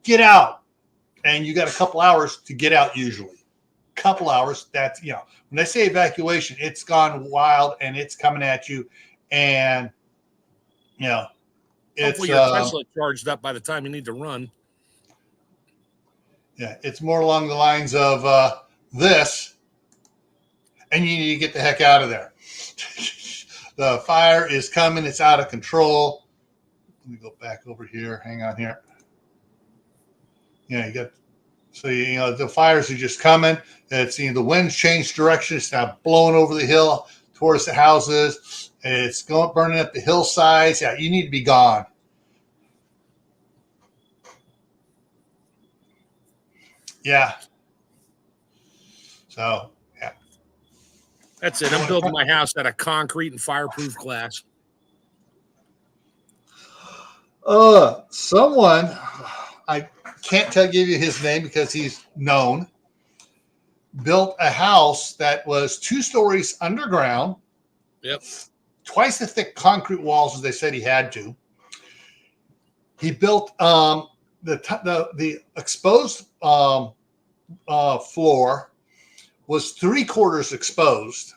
Get out. And you got a couple hours to get out usually. Couple hours. That's, when they say evacuation, it's gone wild and it's coming at you. And, it's hopefully your Tesla charged up by the time you need to run. Yeah, it's more along the lines of this, and you need to get the heck out of there. The fire is coming. It's out of control. Let me go back over here. Hang on here. You got, so the fires are just coming. It's the wind's changed direction. It's now blowing over the hill towards the houses. It's going burning up the hillsides. Yeah, you need to be gone. Yeah. So yeah. That's it. I'm building my house out of concrete and fireproof glass. Someone, I can't give you his name because he's known, built a house that was 2 stories underground. Yep. Twice the thick concrete walls as they said he had to. He built the exposed floor was 3/4 exposed.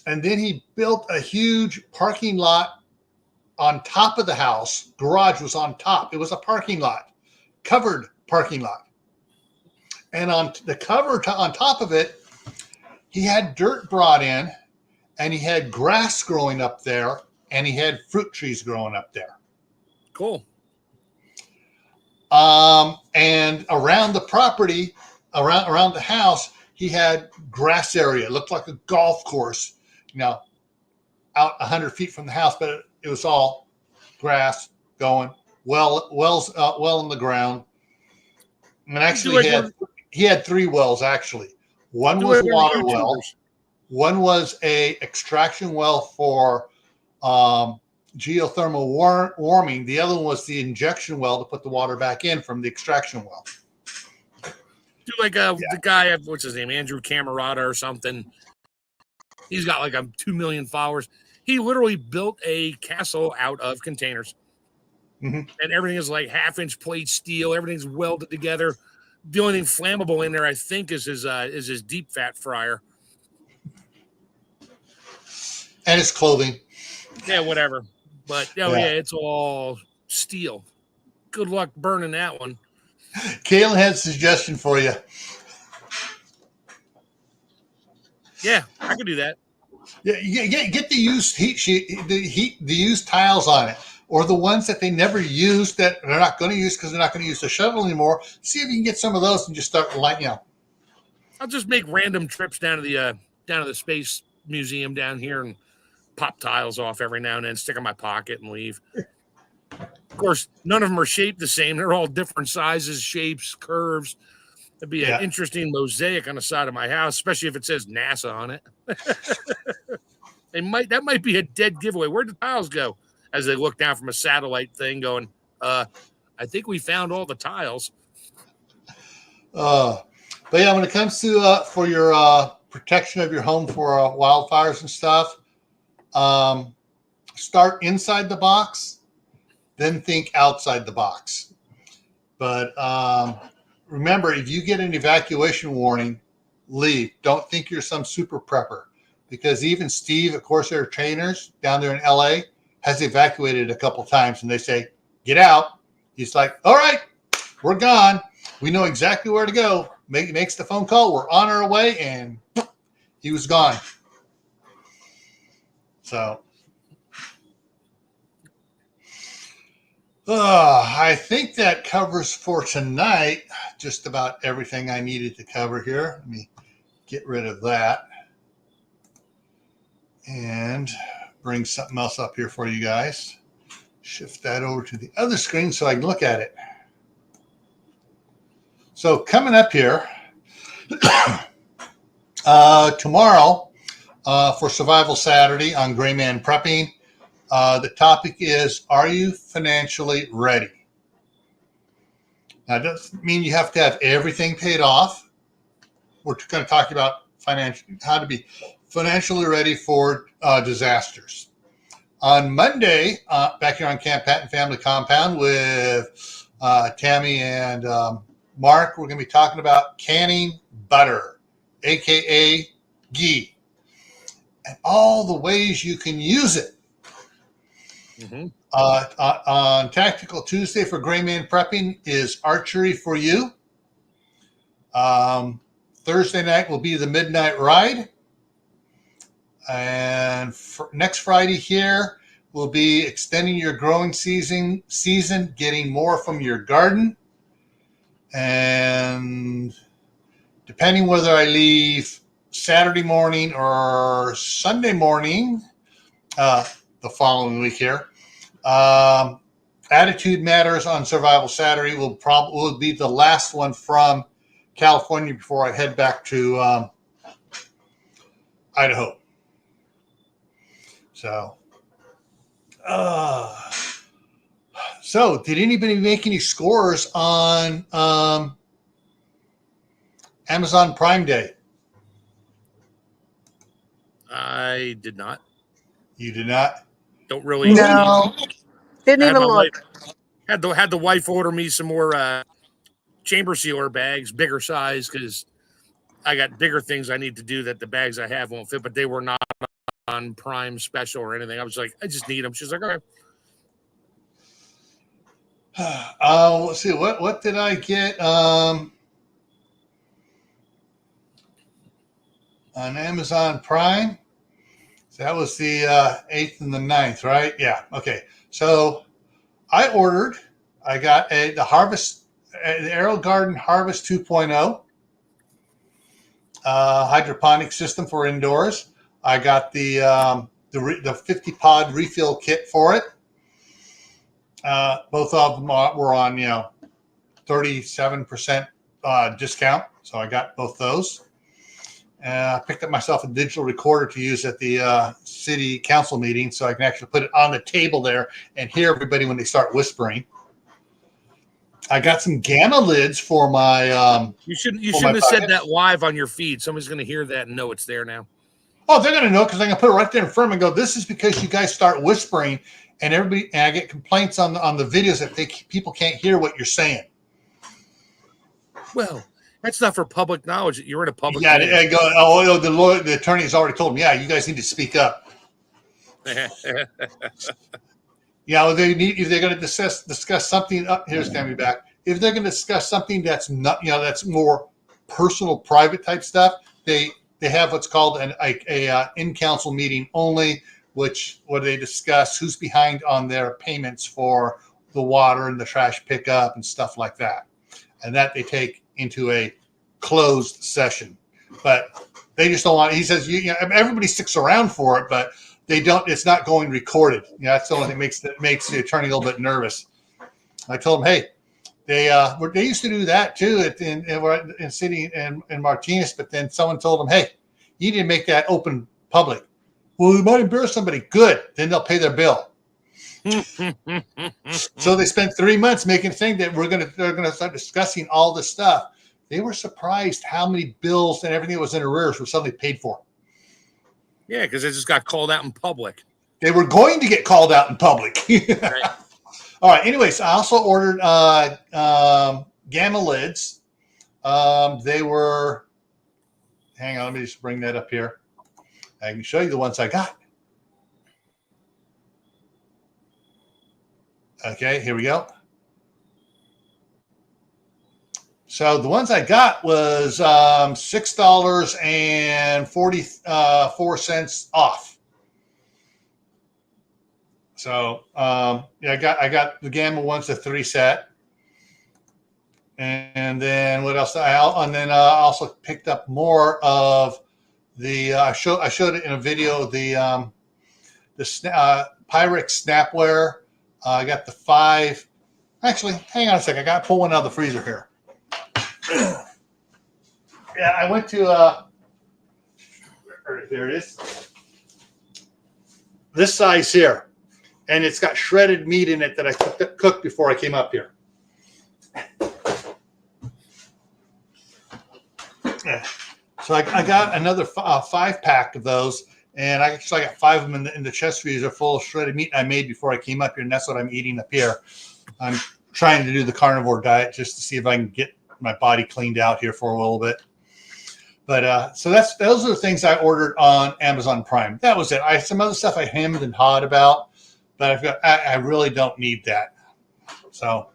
And then he built a huge parking lot on top of the house. Garage was on top. It was a parking lot, covered parking lot. And on the cover on top of it, he had dirt brought in, and he had grass growing up there, and he had fruit trees growing up there. Cool. And around the property, around the house, he had grass area. It looked like a golf course, out 100 feet from the house, but it was all grass going, wells in the ground. And actually he had 3 wells actually. One was a water well. One was a extraction well for geothermal warming. The other one was the injection well to put the water back in from the extraction well. Do like the guy, what's his name, Andrew Camerata or something. He's got like 2 million followers. He literally built a castle out of containers. Mm-hmm. And everything is like 1/2-inch plate steel. Everything's welded together. The only thing flammable in there, I think, is his deep fat fryer. And his clothing. Yeah, whatever. But it's all steel. Good luck burning that one. Kalen had a suggestion for you. Yeah, I could do that. Yeah, get the used heat sheet, the used tiles on it, or the ones that they never used that they're not going to use because they're not going to use the shovel anymore. See if you can get some of those and just start lighting out. I'll just make random trips down to the Space Museum down here and pop tiles off every now and then, stick in my pocket and leave. Of course, none of them are shaped the same. They're all different sizes, shapes, curves. It'd be an interesting mosaic on the side of my house, especially if it says NASA on it. That might be a dead giveaway. Where'd the tiles go? As they look down from a satellite thing going, I think we found all the tiles. But yeah, when it comes to for your protection of your home for wildfires and stuff, start inside the box, then think outside the box. But remember, if you get an evacuation warning, leave. Don't think you're some super prepper, because even Steve at Corsair Trainers down there in LA has evacuated a couple times, and they say, get out. He's like, all right, we're gone. We know exactly where to go. Makes the phone call. We're on our way, and he was gone. So I think that covers for tonight just about everything I needed to cover here. Let me get rid of that and bring something else up here for you guys. shift that over to the other screen so I can look at it. So coming up here, tomorrow for Survival Saturday on Gray Man Prepping, the topic is, are you financially ready? Now, it doesn't mean you have to have everything paid off. We're going to talk about how to be financially ready for disasters. On Monday, back here on Camp Patton Family Compound with Tammy and Mark, we're going to be talking about canning butter, aka ghee, and all the ways you can use it. Mm-hmm. On Tactical Tuesday for Gray Man Prepping is archery for you. Thursday night will be the midnight ride. And next Friday here will be extending your growing season, getting more from your garden. And depending whether I leave Saturday morning or Sunday morning, the following week here, Attitude Matters on Survival Saturday will be the last one from California before I head back to Idaho. So did anybody make any scores on Amazon Prime Day? I did not. You did not? Don't really. No. Didn't even look. Had the wife order me some more chamber sealer bags, bigger size, because I got bigger things I need to do that the bags I have won't fit, but they were not on Prime special or anything. I was like, I just need them. She's like, okay. Let's see, what did I get on Amazon Prime? So that was the 8th and the 9th, right? Yeah. Okay. So I got the Aero Garden Harvest 2.0 hydroponic system for indoors. I got the 50 pod refill kit for it. Both of them were on 37% discount, so I got both those. I picked up myself a digital recorder to use at the city council meeting, so I can actually put it on the table there and hear everybody when they start whispering. I got some gamma lids for my. You shouldn't have said that live on your feed. Somebody's going to hear that and know it's there now. Oh, they're going to know because I'm going to put it right there in front of them and go, this is because you guys start whispering, and I get complaints on the videos that people can't hear what you're saying. Well, that's not for public knowledge. You're in a public. Yeah, I go. Oh, the attorney's already told me. Yeah, you guys need to speak up. If they're going to discuss something. Here's Tammy back. If they're going to discuss something that's not, that's more personal, private type stuff, they have what's called a in-council meeting only, where they discuss who's behind on their payments for the water and the trash pickup and stuff like that, and that they take into a closed session. But they just don't want. He says everybody sticks around for it, but they don't. It's not going recorded. That's the only thing that makes the attorney a little bit nervous. I told him, hey, they used to do that too in city and Martinez, but then someone told them, hey, you need to make that open public. Well, you might embarrass somebody. Good, then they'll pay their bill. So they spent 3 months making a thing that they're gonna start discussing all this stuff. They were surprised how many bills and everything that was in arrears were suddenly paid for. Yeah, because they just got called out in public. They were going to get called out in public. Right. All right. Anyways, I also ordered gamma lids. They were. Hang on, let me just bring that up here. I can show you the ones I got. Okay, here we go. So the ones I got was $6.44 off. So I got the gamma ones, the 3 set, and then what else? I also picked up more of the. I showed it in a video. The Pyrex Snapware I got the 5. Actually, hang on a second. I got to pull one out of the freezer here. Yeah, I went to there it is. This size here, and it's got shredded meat in it that I cooked before I came up here. Yeah. So I got another 5-pack of those, and I got 5 of them in the chest freezer full of shredded meat I made before I came up here, and that's what I'm eating up here. I'm trying to do the carnivore diet just to see if I can get my body cleaned out here for a little bit. But so those are the things I ordered on Amazon Prime. That was it. Some other stuff I hemmed and hawed about, but I really don't need that. So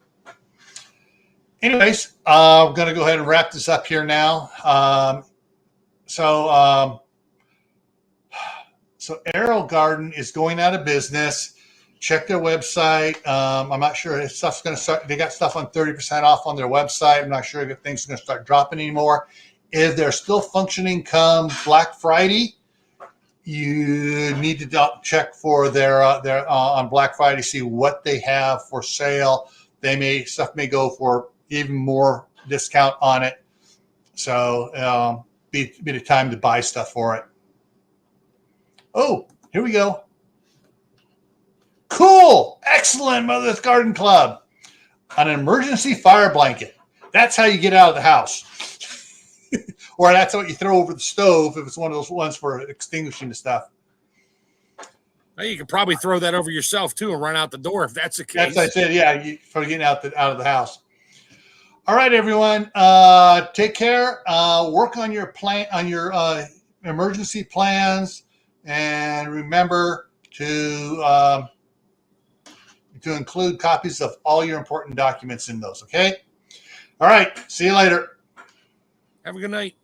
anyways, I'm going to go ahead and wrap this up here now. So Arrow Garden is going out of business. Check their website. I'm not sure if stuff's going to start. They got stuff on 30% off on their website. I'm not sure if things are going to start dropping anymore. If they're still functioning come Black Friday, you need to check for their on Black Friday, see what they have for sale. Stuff may go for even more discount on it. So be the time to buy stuff for it. Oh, here we go. Cool. Excellent, Mother's Garden Club. An emergency fire blanket. That's how you get out of the house. Or that's what you throw over the stove if it's one of those ones for extinguishing the stuff. Well, you could probably throw that over yourself too and run out the door if that's the case. That's what I said. Yeah, for getting out of the house. All right, everyone. Take care. Work on your emergency plans, and remember to include copies of all your important documents in those. Okay. All right. See you later. Have a good night.